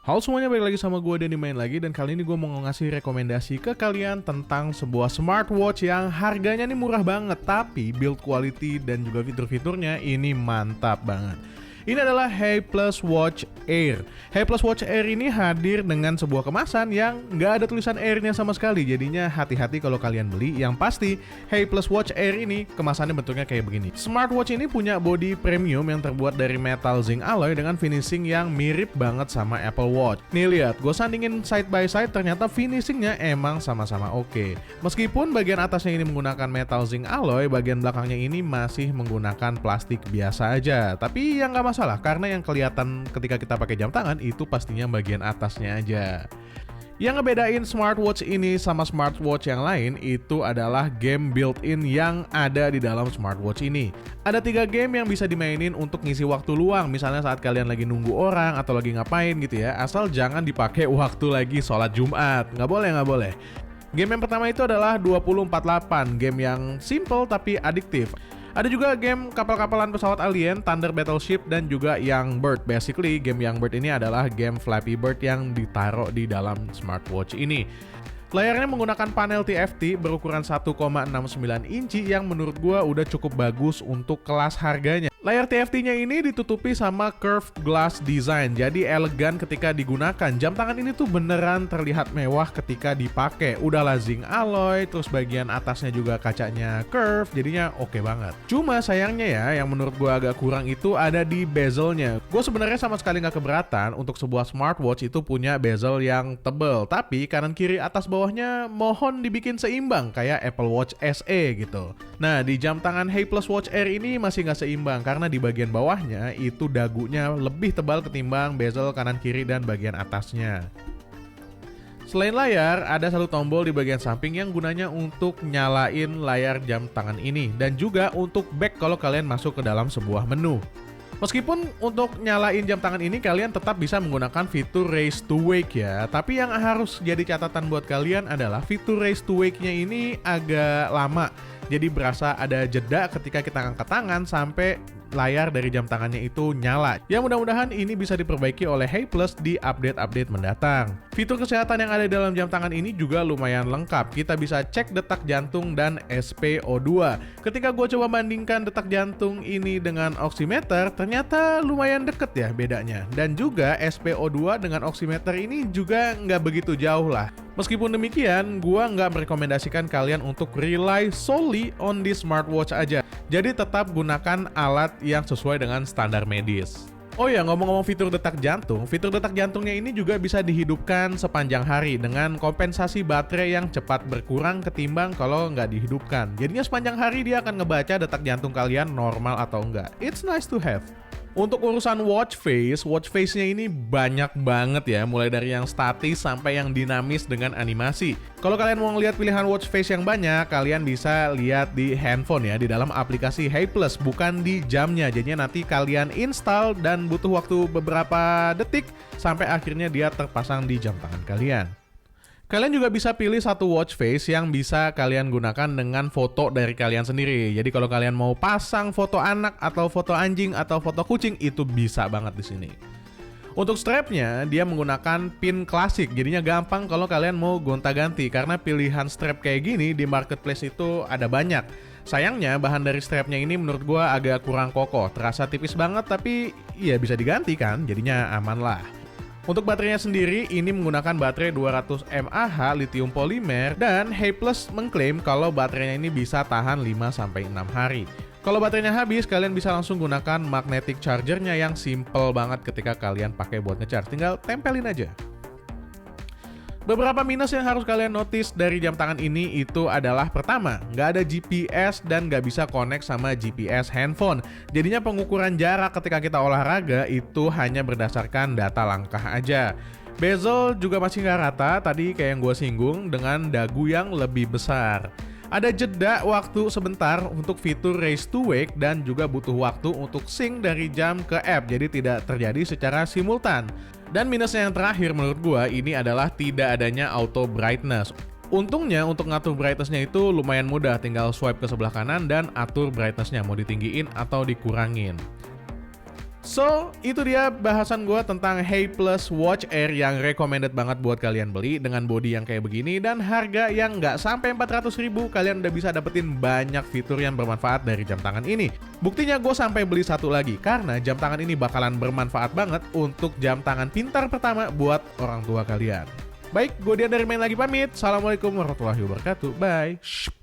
Halo semuanya, balik lagi sama gue Denny main lagi. Dan kali ini gue mau ngasih rekomendasi ke kalian tentang sebuah smartwatch yang harganya nih murah banget, tapi build quality dan juga fitur-fiturnya ini mantap banget. Ini adalah Hayplus Watch Air. Hayplus Watch Air ini hadir dengan sebuah kemasan yang nggak ada tulisan Air-nya sama sekali. Jadinya hati-hati kalau kalian beli. Yang pasti Hayplus Watch Air ini kemasannya bentuknya kayak begini. Smartwatch ini punya body premium yang terbuat dari metal zinc alloy dengan finishing yang mirip banget sama Apple Watch. Nih lihat, gue sandingin side by side, ternyata finishingnya emang sama-sama oke. Meskipun bagian atasnya ini menggunakan metal zinc alloy, bagian belakangnya ini masih menggunakan plastik biasa aja. Tapi yang nggak masalah, karena yang kelihatan ketika kita pakai jam tangan itu pastinya bagian atasnya aja. Yang ngebedain smartwatch ini sama smartwatch yang lain itu adalah game built-in yang ada di dalam smartwatch ini. Ada 3 game yang bisa dimainin untuk ngisi waktu luang, misalnya saat kalian lagi nunggu orang atau lagi ngapain gitu ya, asal jangan dipakai waktu lagi sholat Jumat. Nggak boleh. Game yang pertama itu adalah 2048, game yang simple tapi adiktif. Ada juga game kapal-kapalan pesawat alien, Thunder Battleship, dan juga Young Bird. Basically, game Young Bird ini adalah game Flappy Bird yang ditaruh di dalam smartwatch ini. Layarnya menggunakan panel TFT berukuran 1,69 inci yang menurut gua udah cukup bagus untuk kelas harganya. Layar TFT-nya ini ditutupi sama curved glass design, jadi elegan ketika digunakan. Jam tangan ini tuh beneran terlihat mewah ketika dipakai. Udahlah zinc alloy, terus bagian atasnya juga kacanya curve, jadinya oke banget. Cuma sayangnya ya, yang menurut gua agak kurang itu ada di bezelnya. Gue sebenarnya sama sekali nggak keberatan untuk sebuah smartwatch itu punya bezel yang tebel, tapi kanan kiri atas bawahnya mohon dibikin seimbang kayak Apple Watch SE gitu. Nah, di jam tangan Hayplus Watch Air ini masih nggak seimbang karena di bagian bawahnya itu dagunya lebih tebal ketimbang bezel kanan kiri dan bagian atasnya. Selain layar, ada satu tombol di bagian samping yang gunanya untuk nyalain layar jam tangan ini dan juga untuk back kalau kalian masuk ke dalam sebuah menu. Meskipun untuk nyalain jam tangan ini kalian tetap bisa menggunakan fitur Raise to Wake ya, tapi yang harus jadi catatan buat kalian adalah fitur Raise to Wake-nya ini agak lama. Jadi berasa ada jeda ketika kita angkat tangan sampai layar dari jam tangannya itu nyala. Ya mudah-mudahan ini bisa diperbaiki oleh Hayplus di update-update mendatang. Fitur kesehatan yang ada di dalam jam tangan ini juga lumayan lengkap. Kita bisa cek detak jantung dan SpO2. Ketika gue coba bandingkan detak jantung ini dengan oximeter, ternyata lumayan deket ya bedanya. Dan juga SpO2 dengan oximeter ini juga nggak begitu jauh lah. Meskipun demikian, gue nggak merekomendasikan kalian untuk rely solely on the smartwatch aja. Jadi tetap gunakan alat yang sesuai dengan standar medis. Oh ya, ngomong-ngomong fitur detak jantungnya ini juga bisa dihidupkan sepanjang hari dengan kompensasi baterai yang cepat berkurang ketimbang kalau nggak dihidupkan. Jadinya sepanjang hari dia akan ngebaca detak jantung kalian normal atau enggak. It's nice to have. Untuk urusan watch face-nya ini banyak banget ya, mulai dari yang statis sampai yang dinamis dengan animasi. Kalau kalian mau ngeliat pilihan watch face yang banyak, kalian bisa lihat di handphone ya, di dalam aplikasi Hayplus, bukan di jamnya. Jadinya nanti kalian install dan butuh waktu beberapa detik sampai akhirnya dia terpasang di jam tangan kalian. Kalian juga bisa pilih satu watch face yang bisa kalian gunakan dengan foto dari kalian sendiri. Jadi kalau kalian mau pasang foto anak atau foto anjing atau foto kucing itu bisa banget di sini. Untuk strapnya dia menggunakan pin klasik, jadinya gampang kalau kalian mau gonta-ganti karena pilihan strap kayak gini di marketplace itu ada banyak. Sayangnya bahan dari strapnya ini menurut gua agak kurang kokoh, terasa tipis banget tapi ya bisa diganti kan, jadinya aman lah. Untuk baterainya sendiri, ini menggunakan baterai 200 mAh lithium polimer dan Hayplus mengklaim kalau baterainya ini bisa tahan 5-6 hari. Kalau baterainya habis, kalian bisa langsung gunakan magnetic chargernya yang simple banget ketika kalian pakai buat ngecharge, tinggal tempelin aja. Beberapa minus yang harus kalian notice dari jam tangan ini itu adalah pertama, nggak ada GPS dan nggak bisa connect sama GPS handphone. Jadinya pengukuran jarak ketika kita olahraga itu hanya berdasarkan data langkah aja. Bezel juga masih nggak rata, tadi kayak yang gue singgung, dengan dagu yang lebih besar. Ada jeda waktu sebentar untuk fitur Raise to Wake dan juga butuh waktu untuk sync dari jam ke app, jadi tidak terjadi secara simultan. Dan minusnya yang terakhir menurut gua ini adalah tidak adanya auto brightness. Untungnya untuk ngatur brightness-nya itu lumayan mudah, tinggal swipe ke sebelah kanan dan atur brightness-nya mau ditinggiin atau dikurangin. So, itu dia bahasan gue tentang Hey Plus Watch Air yang recommended banget buat kalian beli dengan body yang kayak begini dan harga yang nggak sampai 400.000. Kalian udah bisa dapetin banyak fitur yang bermanfaat dari jam tangan ini. Buktinya gue sampai beli satu lagi karena jam tangan ini bakalan bermanfaat banget untuk jam tangan pintar pertama buat orang tua kalian. Baik, gue Dian dari Main Lagi pamit. Assalamualaikum warahmatullahi wabarakatuh. Bye.